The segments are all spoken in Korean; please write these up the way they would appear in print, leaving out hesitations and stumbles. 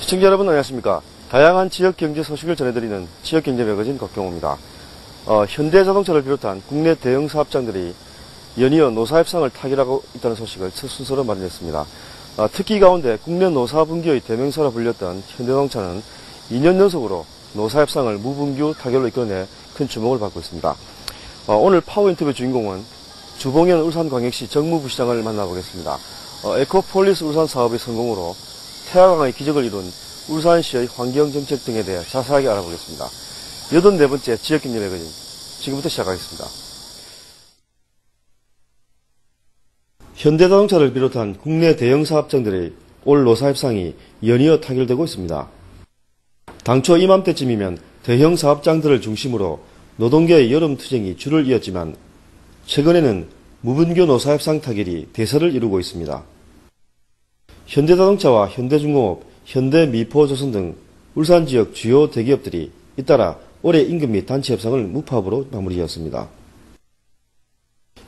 시청자 여러분 안녕하십니까. 다양한 지역경제 소식을 전해드리는 지역경제 매거진 곽경호입니다. 현대자동차를 비롯한 국내 대형 사업장들이 연이어 노사협상을 타결하고 있다는 소식을 첫 순서로 마련했습니다. 특히 가운데 국내 노사분기의 대명사로 불렸던 현대자동차는 2년 연속으로 노사협상을 무분규 타결로 이끌어내 큰 주목을 받고 있습니다. 오늘 파워인터뷰 주인공은 주봉현 울산광역시 정무부시장을 만나보겠습니다. 에코폴리스 울산 사업의 성공으로 태화강의 기적을 이룬 울산시의 환경정책 등에 대해 자세하게 알아보겠습니다. 84번째 지역경제 매거진 지금부터 시작하겠습니다. 현대자동차를 비롯한 국내 대형 사업장들의 올 노사협상이 연이어 타결되고 있습니다. 당초 이맘때쯤이면 대형 사업장들을 중심으로 노동계의 여름투쟁이 줄을 이었지만 최근에는 무분규 노사협상 타결이 대세를 이루고 있습니다. 현대자동차와 현대중공업, 현대미포조선 등 울산 지역 주요 대기업들이 잇따라 올해 임금 및 단체 협상을 무파업으로 마무리하였습니다.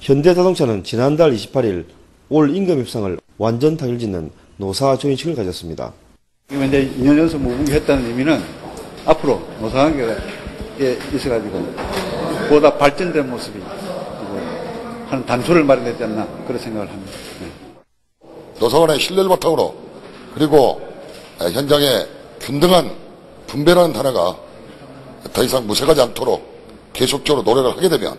현대자동차는 지난달 28일 올 임금 협상을 완전 타결짓는 노사 조인식을 가졌습니다. 지금 이제 2년 연속 무분규 했다는 의미는 앞으로 노사관계가 있어가지고 보다 발전된 모습이 한 단초를 마련했지 않나 그런 생각을 합니다. 네. 노사관의 신뢰를 바탕으로 그리고 현장의 균등한 분배라는 단어가 더 이상 무색하지 않도록 계속적으로 노력을 하게 되면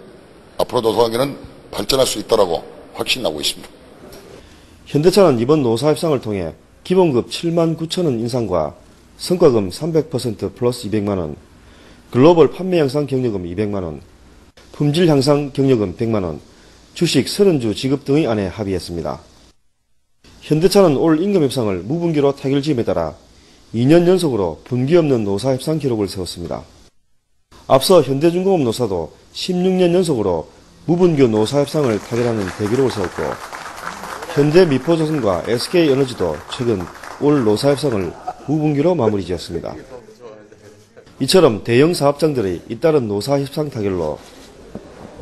앞으로 노사관계는 발전할 수 있다고 확신하고 있습니다. 현대차는 이번 노사협상을 통해 기본급 7만 9천 원 인상과 성과금 300% 플러스 200만 원, 글로벌 판매 향상 경력금 200만 원, 품질 향상 경력금 100만 원, 주식 30주 지급 등의 안에 합의했습니다. 현대차는 올 임금 협상을 무분기로 타결 지음에 따라 2년 연속으로 분기 없는 노사 협상 기록을 세웠습니다. 앞서 현대중공업 노사도 16년 연속으로 무분규 노사 협상을 타결하는 대기록을 세웠고 현대미포조선과 SK에너지도 최근 올 노사 협상을 무분기로 마무리 지었습니다. 이처럼 대형 사업장들의 잇따른 노사 협상 타결로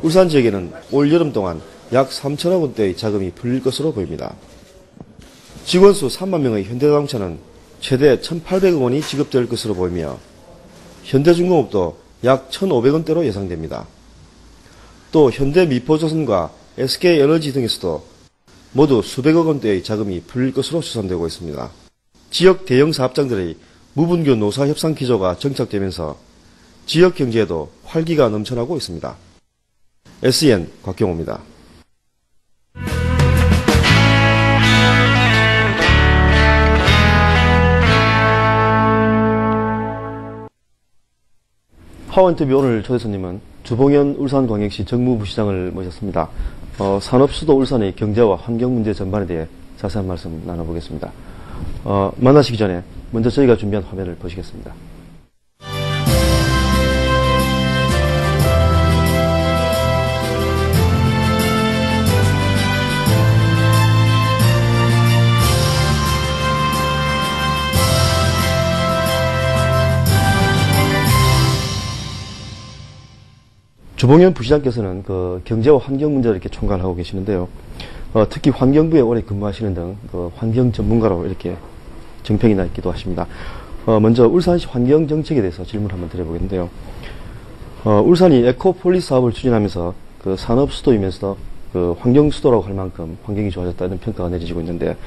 울산 지역에는 올 여름 동안 약 3천억 원대의 자금이 풀릴 것으로 보입니다. 직원수 3만 명의 현대자동차는 최대 1,800억 원이 지급될 것으로 보이며 현대중공업도 약 1,500원대로 예상됩니다. 또 현대미포조선과 SK에너지 등에서도 모두 수백억 원대의 자금이 풀릴 것으로 추산되고 있습니다. 지역 대형 사업장들의 무분규 노사 협상 기조가 정착되면서 지역 경제에도 활기가 넘쳐나고 있습니다. SEN 곽경호입니다. 파워인터뷰 오늘 초대 손님은 주봉현 울산광역시 정무부시장을 모셨습니다. 산업수도 울산의 경제와 환경 문제 전반에 대해 자세한 말씀 나눠보겠습니다. 만나시기 전에 먼저 저희가 준비한 화면을 보시겠습니다. 주봉현 부시장께서는 경제와 환경 문제를 이렇게 총괄하고 계시는데요. 특히 환경부에 오래 근무하시는 등 환경 전문가로 이렇게 정평이 나 있기도 하십니다. 먼저 울산시 환경 정책에 대해서 질문 한번 드려보겠는데요. 울산이 에코폴리스 사업을 추진하면서 산업 수도이면서 환경 수도라고 할 만큼 환경이 좋아졌다는 평가가 내려지고 있는데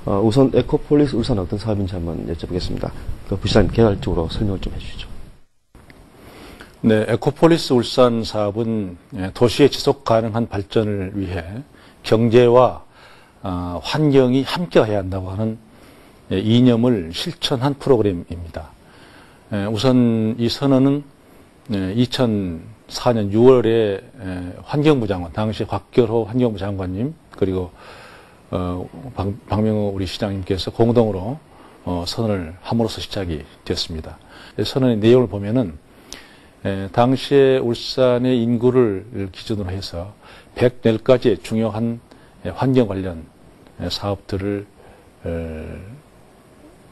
우선 에코폴리스 울산은 어떤 사업인지 한번 여쭤보겠습니다. 부시장님 개괄적으로 설명을 좀 해주시죠. 네, 에코폴리스 울산 사업은 도시의 지속 가능한 발전을 위해 경제와 환경이 함께해야 한다고 하는 이념을 실천한 프로그램입니다. 우선 이 선언은 2004년 6월에 환경부 장관, 당시 곽결호 환경부 장관님 그리고 박명호 우리 시장님께서 공동으로 선언을 함으로써 시작이 되었습니다. 선언의 내용을 보면은 당시에 울산의 인구를 기준으로 해서 104가지의 중요한 환경 관련 사업들을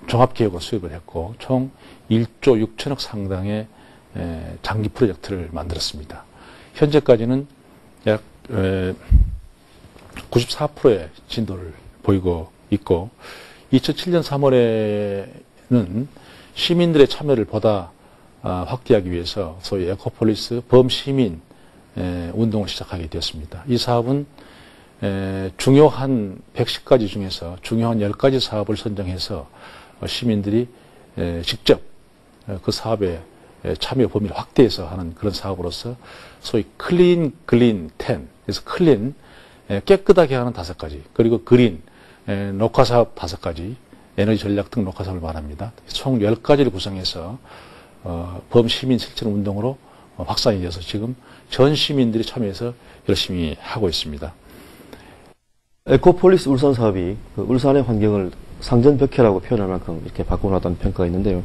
종합계획으로 수립을 했고 총 1조 6천억 상당의 장기 프로젝트를 만들었습니다. 현재까지는 약 94%의 진도를 보이고 있고 2007년 3월에 시민들의 참여를 보다 확대하기 위해서 소위 에코폴리스 범시민 운동을 시작하게 되었습니다. 이 사업은 중요한 110가지 중에서 중요한 10가지 사업을 선정해서 시민들이 직접 그 사업에 참여 범위를 확대해서 하는 그런 사업으로서 소위 클린, 글린, 텐, 그래서 클린, 깨끗하게 하는 5가지, 그리고 그린, 녹화사업 5가지, 에너지 전략 등 녹화사업을 말합니다. 총 10가지를 구성해서 범시민 실천 운동으로 확산이 되어서 지금 전 시민들이 참여해서 열심히 하고 있습니다. 에코폴리스 울산 사업이 그 울산의 환경을 상전벽해라고 표현할 만큼 이렇게 바꿔놨다는 평가가 있는데요.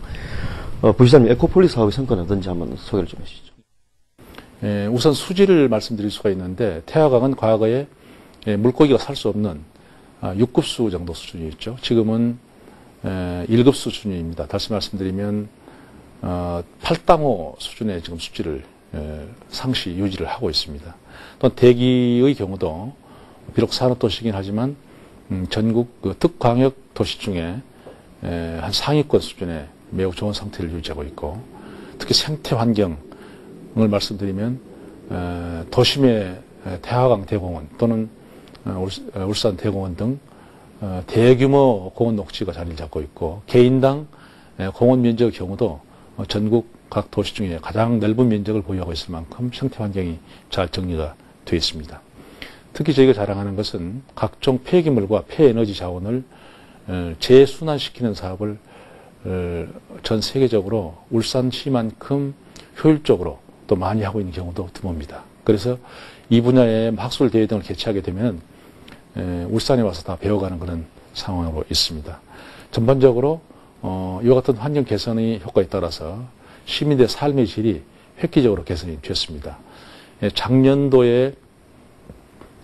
부시장님, 에코폴리스 사업의 성과는 어떤지 한번 소개를 좀 해주시죠. 우선 수지를 말씀드릴 수가 있는데 태화강은 과거에 물고기가 살 수 없는 6급수 정도 수준이었죠. 지금은 1급 수준입니다. 다시 말씀드리면 8당호 수준의 지금 수지를 상시 유지를 하고 있습니다. 또 대기의 경우도 비록 산업도시이긴 하지만 전국 그 특광역 도시 중에 한 상위권 수준의 매우 좋은 상태를 유지하고 있고, 특히 생태 환경을 말씀드리면 도심의 태화강 대공원 또는 울산 대공원 등 대규모 공원 녹지가 자리를 잡고 있고, 개인당 공원 면적의 경우도 전국 각 도시 중에 가장 넓은 면적을 보유하고 있을 만큼 생태 환경이 잘 정리가 되어 있습니다. 특히 저희가 자랑하는 것은 각종 폐기물과 폐에너지 자원을 재순환시키는 사업을 전 세계적으로 울산시만큼 효율적으로 또 많이 하고 있는 경우도 드뭅니다. 그래서 이 분야의 학술 대회 등을 개최하게 되면 울산에 와서 다 배워가는 그런 상황으로 있습니다. 전반적으로 이와 같은 환경 개선의 효과에 따라서 시민들의 삶의 질이 획기적으로 개선이 되었습니다. 작년도에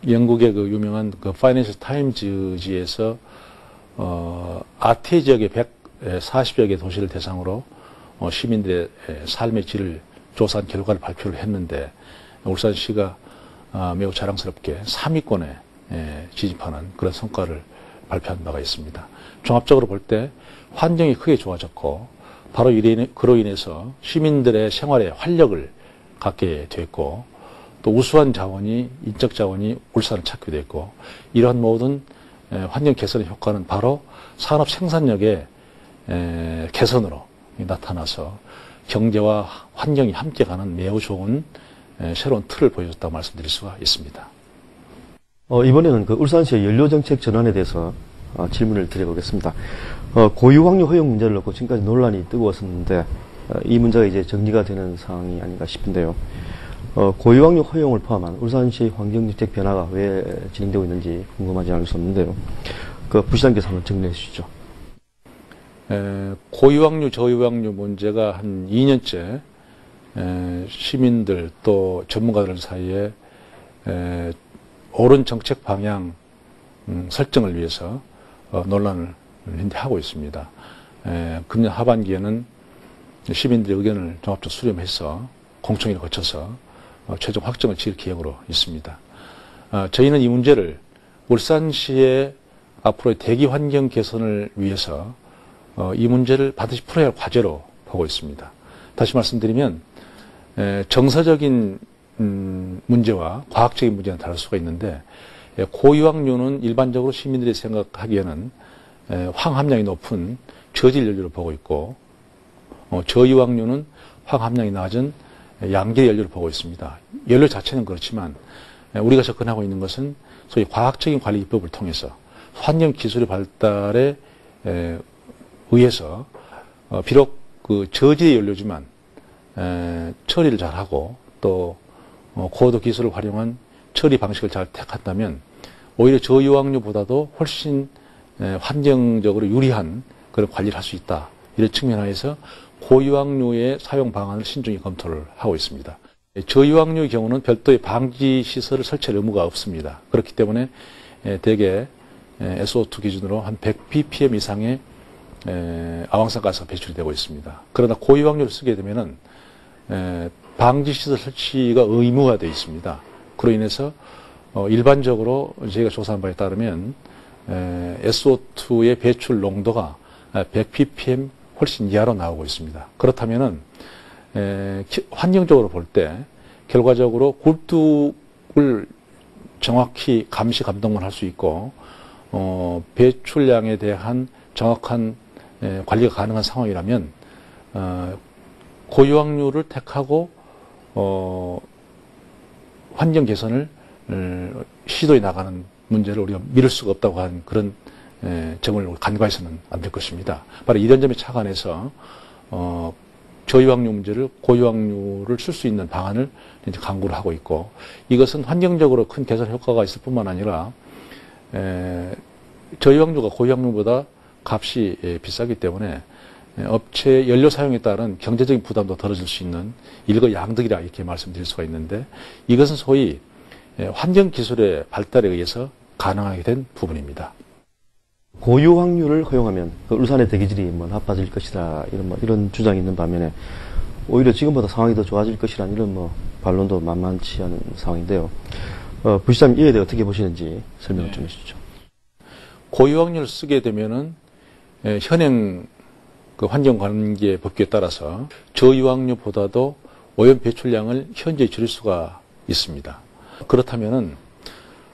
영국의 그 유명한 그 파이낸셜 타임즈지에서 아태 지역의 140여 개 도시를 대상으로 시민들의 삶의 질을 조사한 결과를 발표를 했는데, 울산시가 매우 자랑스럽게 3위권에 진입하는 그런 성과를 발표한 바가 있습니다. 종합적으로 볼 때 환경이 크게 좋아졌고, 바로 그로 인해서 시민들의 생활에 활력을 갖게 됐고, 또 우수한 자원이, 인적 자원이 울산을 찾게 됐고, 이러한 모든 환경 개선의 효과는 바로 산업 생산력의 개선으로 나타나서 경제와 환경이 함께 가는 매우 좋은 새로운 틀을 보여줬다고 말씀드릴 수가 있습니다. 이번에는 그 울산시의 연료정책 전환에 대해서 질문을 드려보겠습니다. 고유황료 허용 문제를 놓고 지금까지 논란이 뜨거웠었는데 이 문제가 이제 정리가 되는 상황이 아닌가 싶은데요. 고유황료 허용을 포함한 울산시의 환경정책 변화가 왜 진행되고 있는지 궁금하지 않을 수 없는데요. 그 부시장께서 한번 정리해 주시죠. 고유황료, 저유황료 문제가 한 2년째 시민들 또 전문가들 사이에 옳은 정책 방향 설정을 위해서 논란을 현재 하고 있습니다. 금년 하반기에는 시민들의 의견을 종합적으로 수렴해서 공청회를 거쳐서 최종 확정을 지을 계획으로 있습니다. 저희는 이 문제를 울산시의 앞으로의 대기 환경 개선을 위해서 이 문제를 반드시 풀어야 할 과제로 보고 있습니다. 다시 말씀드리면 정서적인 문제와 과학적인 문제는 다를 수가 있는데, 고유황료는 일반적으로 시민들이 생각하기에는 황함량이 높은 저질 연료를 보고 있고, 저유황료는 황함량이 낮은 양질 연료를 보고 있습니다. 연료 자체는 그렇지만 우리가 접근하고 있는 것은 소위 과학적인 관리 입법을 통해서 환경 기술의 발달에 의해서 비록 그 저질의 연료지만 처리를 잘하고 또 고도 기술을 활용한 처리 방식을 잘 택한다면 오히려 저유황료보다도 훨씬 환경적으로 유리한 그런 관리를 할 수 있다. 이런 측면에서 고유황료의 사용 방안을 신중히 검토를 하고 있습니다. 저유황료의 경우는 별도의 방지 시설을 설치할 의무가 없습니다. 그렇기 때문에 대개 SO2 기준으로 한 100ppm 이상의 아황산가스가 배출이 되고 있습니다. 그러나 고유황료를 쓰게 되면은 방지 시설 설치가 의무화되어 있습니다. 그로 인해서 일반적으로 저희가 조사한 바에 따르면 SO2의 배출 농도가 100ppm 훨씬 이하로 나오고 있습니다. 그렇다면은 환경적으로 볼 때 결과적으로 굴뚝을 정확히 감시 감독만 할 수 있고 배출량에 대한 정확한 관리가 가능한 상황이라면 고유황료를 택하고 환경 개선을 시도해 나가는 문제를 우리가 미룰 수가 없다고 하는 그런 점을 간과해서는 안 될 것입니다. 바로 이런 점에 착안해서 저유황료 문제를 고유황료를 쓸 수 있는 방안을 이제 강구를 하고 있고, 이것은 환경적으로 큰 개선 효과가 있을 뿐만 아니라 저유황료가 고유황료보다 값이 비싸기 때문에 업체 연료 사용에 따른 경제적인 부담도 덜어질 수 있는 일거양득이라 이렇게 말씀드릴 수가 있는데, 이것은 소위 환경기술의 발달에 의해서 가능하게 된 부분입니다. 고유황료를 허용하면 그 울산의 대기질이 나빠질 것이다, 이런 주장이 있는 반면에 오히려 지금보다 상황이 더 좋아질 것이라는 이런 반론도 만만치 않은 상황인데요. 부시장님, 이에 대해 어떻게 보시는지 설명을 좀 해주시죠. 고유황료를 쓰게 되면은 현행 그 환경관계 법규에 따라서 저유황료보다도 오염 배출량을 현저히 줄일 수가 있습니다. 그렇다면은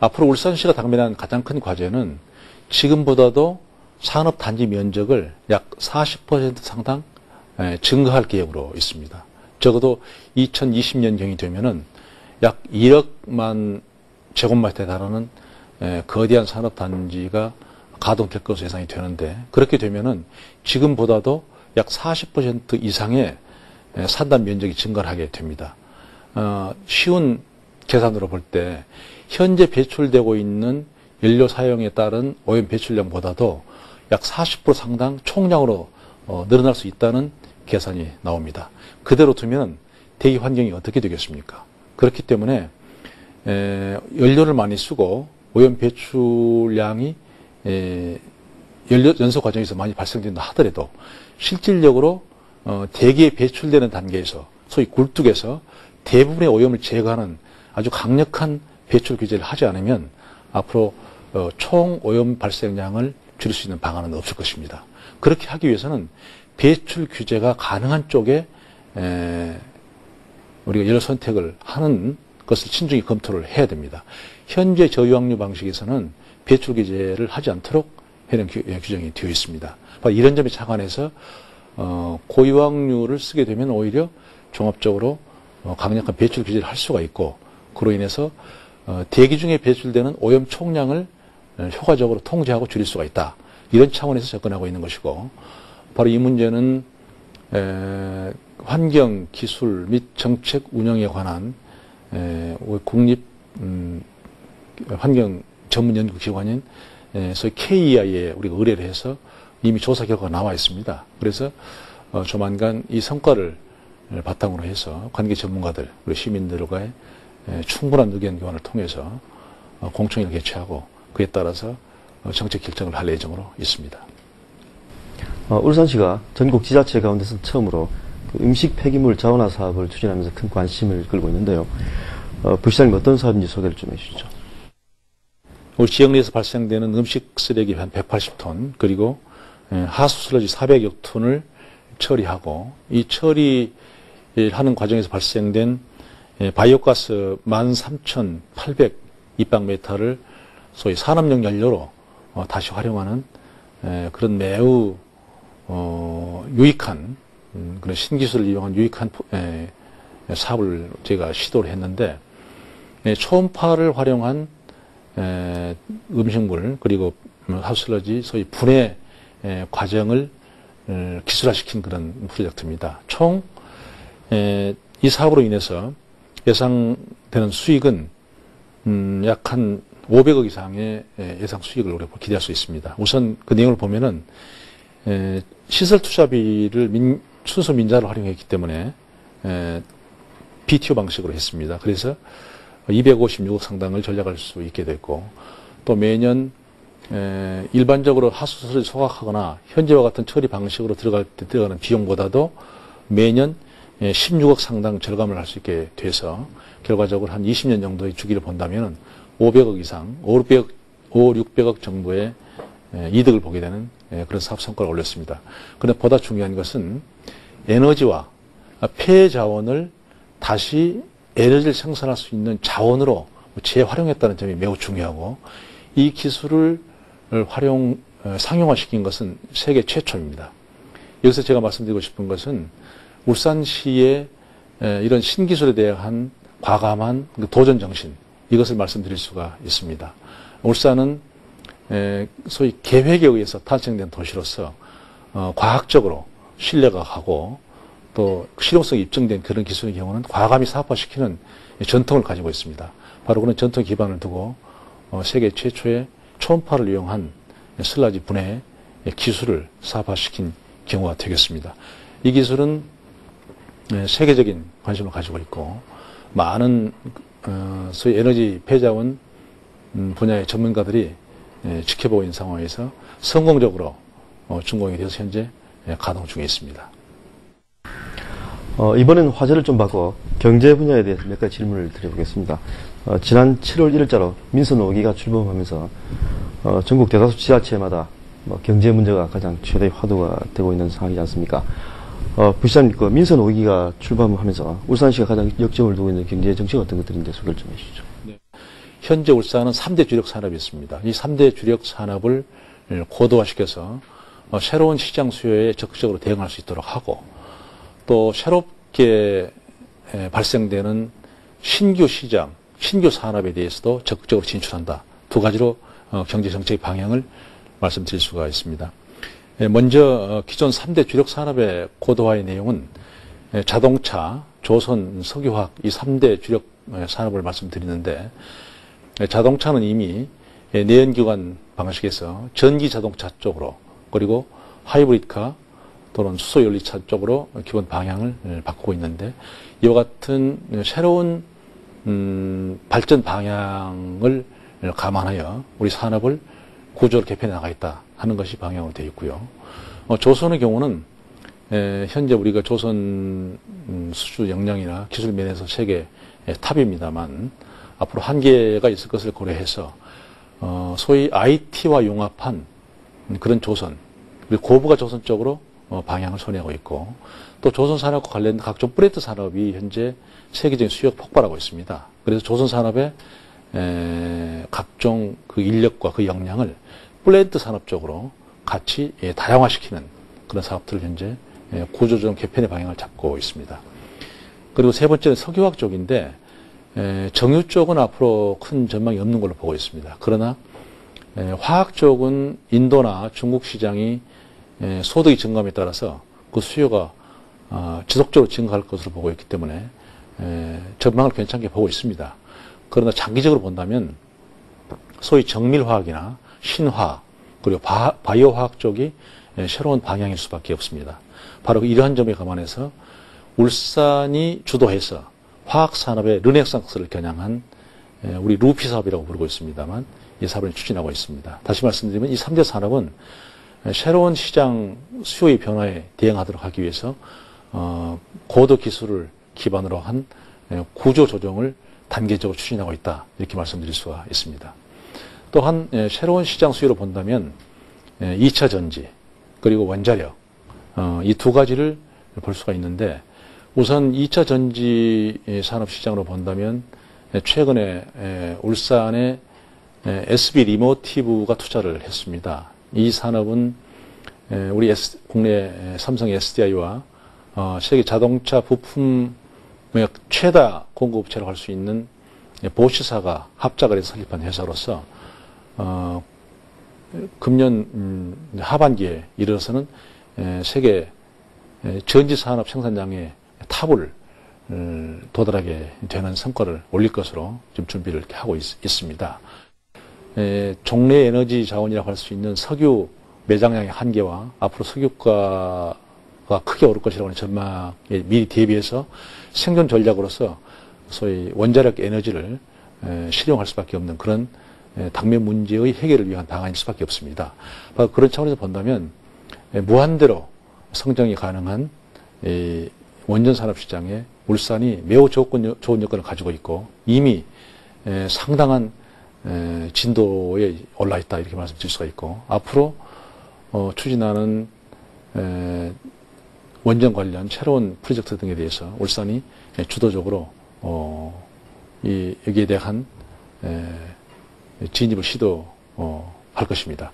앞으로 울산시가 당면한 가장 큰 과제는 지금보다도 산업단지 면적을 약 40% 상당 증가할 계획으로 있습니다. 적어도 2020년경이 되면은 약 1억만 제곱미터에 달하는 거대한 산업단지가 가동될 것으로 예상이 되는데, 그렇게 되면은 지금보다도 약 40% 이상의 산단 면적이 증가를 하게 됩니다. 쉬운 계산으로 볼 때 현재 배출되고 있는 연료 사용에 따른 오염 배출량보다도 약 40% 상당 총량으로 늘어날 수 있다는 계산이 나옵니다. 그대로 두면 대기 환경이 어떻게 되겠습니까? 그렇기 때문에 연료를 많이 쓰고 오염 배출량이 연료 연소 과정에서 많이 발생된다 하더라도 실질적으로 대기에 배출되는 단계에서, 소위 굴뚝에서 대부분의 오염을 제거하는 아주 강력한 배출 규제를 하지 않으면 앞으로 총 오염 발생량을 줄일 수 있는 방안은 없을 것입니다. 그렇게 하기 위해서는 배출 규제가 가능한 쪽에 우리가 여러 선택을 하는 것을 신중히 검토를 해야 됩니다. 현재 저유황료 방식에서는 배출 규제를 하지 않도록 현행 규정이 되어 있습니다. 이런 점에 착안해서 고유황료를 쓰게 되면 오히려 종합적으로 강력한 배출 규제를 할 수가 있고, 그로 인해서 대기 중에 배출되는 오염 총량을 효과적으로 통제하고 줄일 수가 있다. 이런 차원에서 접근하고 있는 것이고, 바로 이 문제는 환경, 기술 및 정책 운영에 관한 국립 환경 전문 연구기관인 소위 KEI에 우리가 의뢰를 해서 이미 조사 결과가 나와 있습니다. 그래서 조만간 이 성과를 바탕으로 해서 관계 전문가들, 우리 시민들과의 충분한 의견 교환을 통해서 공청회를 개최하고 그에 따라서 정책 결정을 할 예정으로 있습니다. 울산시가 전국 지자체 가운데서 처음으로 그 음식 폐기물 자원화 사업을 추진하면서 큰 관심을 끌고 있는데요. 부시장님, 어떤 사업인지 소개를 좀 해주시죠. 우리 지역 내에서 발생되는 음식 쓰레기 한 180톤, 그리고 하수 슬러지 400여 톤을 처리하고, 이 처리하는 과정에서 발생된 바이오가스 13,800 입방미터를 소위 산업용 연료로 다시 활용하는 그런 매우 유익한 그런 신기술을 이용한 유익한 사업을 제가 시도를 했는데, 초음파를 활용한 음식물 그리고 하우슬러지 소위 분해 과정을 기술화시킨 그런 프로젝트입니다. 총 이 사업으로 인해서 예상되는 수익은 약 한 500억 이상의 예상 수익을 우리가 기대할 수 있습니다. 우선 그 내용을 보면은 시설 투자비를 순수 민자를 활용했기 때문에 BTO 방식으로 했습니다. 그래서 256억 상당을 절약할 수 있게 됐고, 또 매년 일반적으로 하수슬을 소각하거나 현재와 같은 처리 방식으로 들어가는 비용보다도 매년 16억 상당 절감을 할 수 있게 돼서 결과적으로 한 20년 정도의 주기를 본다면 500억 이상, 5, 600억 정도의 이득을 보게 되는 그런 사업 성과를 올렸습니다. 그런데 보다 중요한 것은 에너지와 폐 자원을 다시 에너지를 생산할 수 있는 자원으로 재활용했다는 점이 매우 중요하고, 이 기술을 상용화시킨 것은 세계 최초입니다. 여기서 제가 말씀드리고 싶은 것은 울산시의 이런 신기술에 대한 과감한 도전 정신, 이것을 말씀드릴 수가 있습니다. 울산은 소위 계획에 의해서 탄생된 도시로서 과학적으로 신뢰가 가고 또 실용성이 입증된 그런 기술의 경우는 과감히 사업화시키는 전통을 가지고 있습니다. 바로 그런 전통 기반을 두고 세계 최초의 초음파를 이용한 슬라지 분해 기술을 사업화시킨 경우가 되겠습니다. 이 기술은 세계적인 관심을 가지고 있고, 많은 소위 에너지 폐자원 분야의 전문가들이 지켜보고 있는 상황에서 성공적으로 준공이 되어서 현재 가동 중에 있습니다. 이번엔 화제를 좀 바꿔 경제 분야에 대해서 몇 가지 질문을 드려보겠습니다. 지난 7월 1일자로 민선 5기가 출범하면서 전국 대다수 지자체마다 경제 문제가 가장 최대의 화두가 되고 있는 상황이지 않습니까? 부시장님, 민선 5기가 출범하면서 울산시가 가장 역점을 두고 있는 경제 정책 어떤 것들인지 소개를 좀 해주시죠. 네. 현재 울산은 3대 주력 산업이 있습니다. 이 3대 주력 산업을 고도화시켜서 새로운 시장 수요에 적극적으로 대응할 수 있도록 하고, 또 새롭게 발생되는 신규 시장, 신규 산업에 대해서도 적극적으로 진출한다. 두 가지로 경제 정책 방향을 말씀드릴 수가 있습니다. 먼저 기존 3대 주력 산업의 고도화의 내용은 자동차, 조선, 석유화학 이 3대 주력 산업을 말씀드리는데, 자동차는 이미 내연기관 방식에서 전기 자동차 쪽으로, 그리고 하이브리드카 또는 수소연료차 쪽으로 기본 방향을 바꾸고 있는데, 이와 같은 새로운 발전 방향을 감안하여 우리 산업을 구조를 개편해 나가겠다 하는 것이 방향으로 되어 있고요. 조선의 경우는 현재 우리가 조선 수주 역량이나 기술 면에서 세계 탑입니다만, 앞으로 한계가 있을 것을 고려해서 소위 IT와 융합한 그런 조선, 그리고 고부가 조선 쪽으로 방향을 선회하고 있고, 또 조선 산업과 관련된 각종 브랜드 산업이 현재 세계적인 수요가 폭발하고 있습니다. 그래서 조선 산업의 각종 그 인력과 그 역량을 브랜드 산업 쪽으로 같이 다양화시키는 그런 사업들을 현재 구조조정 개편의 방향을 잡고 있습니다. 그리고 세 번째는 석유화학 쪽인데, 정유 쪽은 앞으로 큰 전망이 없는 걸로 보고 있습니다. 그러나 화학 쪽은 인도나 중국 시장이 소득이 증감에 따라서 그 수요가 지속적으로 증가할 것으로 보고 있기 때문에 전망을 괜찮게 보고 있습니다. 그러나 장기적으로 본다면 소위 정밀화학이나 신화학, 그리고 바이오화학 쪽이 새로운 방향일 수밖에 없습니다. 바로 이러한 점에 감안해서 울산이 주도해서 화학산업의 르네상스를 겨냥한 우리 루피 사업이라고 부르고 있습니다만, 이 사업을 추진하고 있습니다. 다시 말씀드리면 이 3대 산업은 새로운 시장 수요의 변화에 대응하도록 하기 위해서 고도 기술을 기반으로 한 구조 조정을 단계적으로 추진하고 있다, 이렇게 말씀드릴 수가 있습니다. 또한 새로운 시장 수요로 본다면 2차 전지 그리고 원자력, 이 두 가지를 볼 수가 있는데, 우선 2차 전지 산업 시장으로 본다면 최근에 울산에 SB 리모티브가 투자를 했습니다. 이 산업은 우리 국내 삼성 SDI와 세계 자동차 부품의 최다 공급업체라고 할 수 있는 보시사가 합작을 해서 설립한 회사로서 금년 하반기에 이르러서는 세계 전지 산업 생산량의 탑을 도달하게 되는 성과를 올릴 것으로 지금 준비를 이렇게 하고 있습니다. 종래 에너지 자원이라고 할 수 있는 석유 매장량의 한계와 앞으로 석유가가 크게 오를 것이라고 하는 전망에 미리 대비해서 생존 전략으로서 소위 원자력 에너지를 실용할 수밖에 없는 그런 당면 문제의 해결을 위한 방안일 수밖에 없습니다. 바로 그런 차원에서 본다면 무한대로 성장이 가능한 원전 산업 시장에 울산이 매우 좋은 여건을 가지고 있고, 이미 상당한 진도에 올라 있다, 이렇게 말씀드릴 수가 있고, 앞으로 추진하는 원전 관련 새로운 프로젝트 등에 대해서 울산이 주도적으로 여기에 대한 진입을 시도할 것입니다.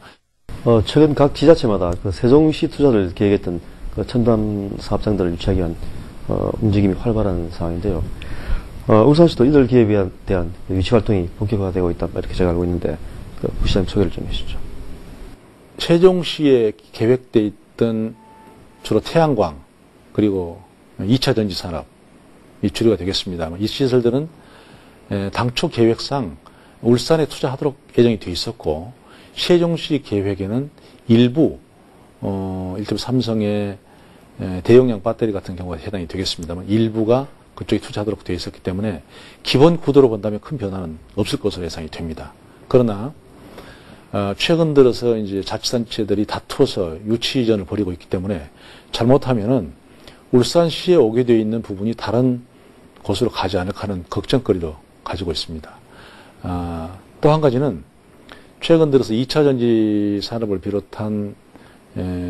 최근 각 지자체마다 그 세종시 투자를 계획했던 그 첨단 사업장들을 유치하기 위한 움직임이 활발한 상황인데요. 울산시도 이들 기업에 대한 유치 활동이 본격화되고 있다 이렇게 제가 알고 있는데 그 부시장님 소개를 좀 해주시죠. 세종시에 계획돼 있던 주로 태양광 그리고 2차 전지 산업이 주류가 되겠습니다만 이 시설들은 당초 계획상 울산에 투자하도록 예정이 돼 있었고 세종시 계획에는 일부 일단 삼성의 대용량 배터리 같은 경우가 해당이 되겠습니다만 일부가 그쪽에 투자하도록 되어 있었기 때문에 기본 구도로 본다면 큰 변화는 없을 것으로 예상이 됩니다. 그러나 최근 들어서 이제 자치단체들이 다투어서 유치전을 벌이고 있기 때문에 잘못하면은 울산시에 오게 되어 있는 부분이 다른 곳으로 가지 않을까 하는 걱정거리도 가지고 있습니다. 또 한 가지는 최근 들어서 2차 전지 산업을 비롯한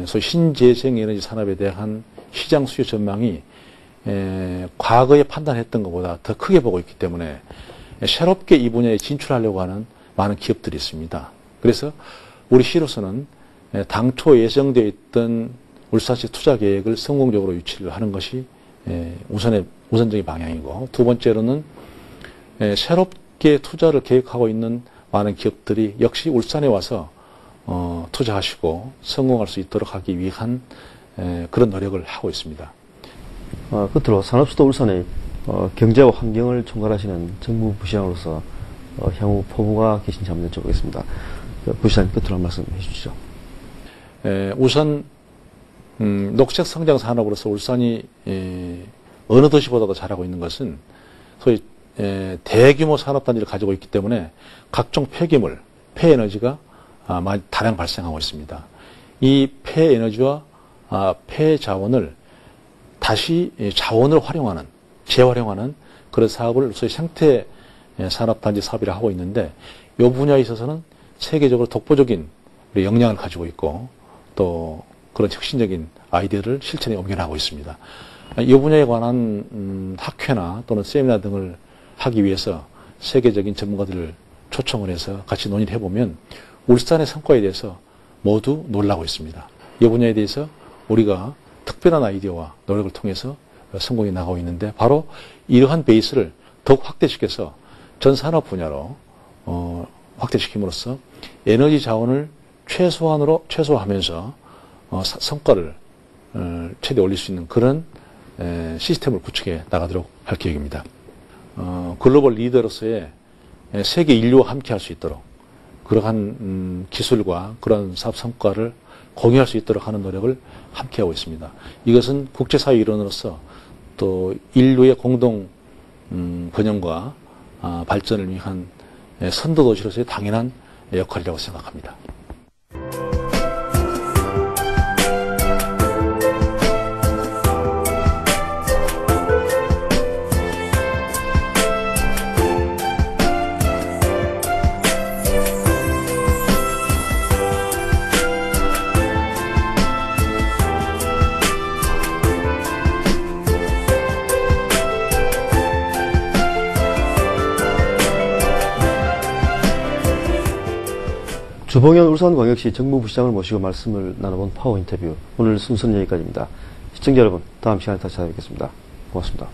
소위 신재생에너지 산업에 대한 시장 수요 전망이 과거에 판단했던 것보다 더 크게 보고 있기 때문에 새롭게 이 분야에 진출하려고 하는 많은 기업들이 있습니다. 그래서 우리 시로서는 당초 예정되어 있던 울산시 투자 계획을 성공적으로 유치를 하는 것이 우선적인 방향이고 두 번째로는 새롭게 투자를 계획하고 있는 많은 기업들이 역시 울산에 와서 투자하시고 성공할 수 있도록 하기 위한 그런 노력을 하고 있습니다. 끝으로 산업수도 울산의 경제와 환경을 총괄하시는 정무부시장으로서 향후 포부가 계신지 한번 여쭤보겠습니다. 부시장님 끝으로 한 말씀 해주시죠. 우선 녹색 성장 산업으로서 울산이 어느 도시보다도 잘하고 있는 것은 소위 대규모 산업단지를 가지고 있기 때문에 각종 폐기물, 폐에너지가 많이 다량 발생하고 있습니다. 이 폐에너지와 폐자원을 다시 자원을 활용하는, 재활용하는 그런 사업을 소위 생태 산업단지 사업이라 하고 있는데 이 분야에 있어서는 세계적으로 독보적인 역량을 가지고 있고 또 그런 혁신적인 아이디어를 실천에 옮겨나가고 있습니다. 이 분야에 관한 학회나 또는 세미나 등을 하기 위해서 세계적인 전문가들을 초청을 해서 같이 논의를 해보면 울산의 성과에 대해서 모두 놀라고 있습니다. 이 분야에 대해서 우리가 특별한 아이디어와 노력을 통해서 성공해 나가고 있는데 바로 이러한 베이스를 더욱 확대시켜서 전 산업 분야로 확대시킴으로써 에너지 자원을 최소화하면서 성과를 최대 올릴 수 있는 그런 시스템을 구축해 나가도록 할 계획입니다. 글로벌 리더로서의 세계 인류와 함께 할 수 있도록 그러한 기술과 그런 사업 성과를 공유할 수 있도록 하는 노력을 함께 하고 있습니다. 이것은 국제사회 일원으로서 또 인류의 공동 번영과 발전을 위한 선도도시로서의 당연한 역할이라고 생각합니다. 주봉현 울산광역시 정무부시장을 모시고 말씀을 나눠본 파워 인터뷰. 오늘 순서는 여기까지입니다. 시청자 여러분, 다음 시간에 다시 찾아뵙겠습니다. 고맙습니다.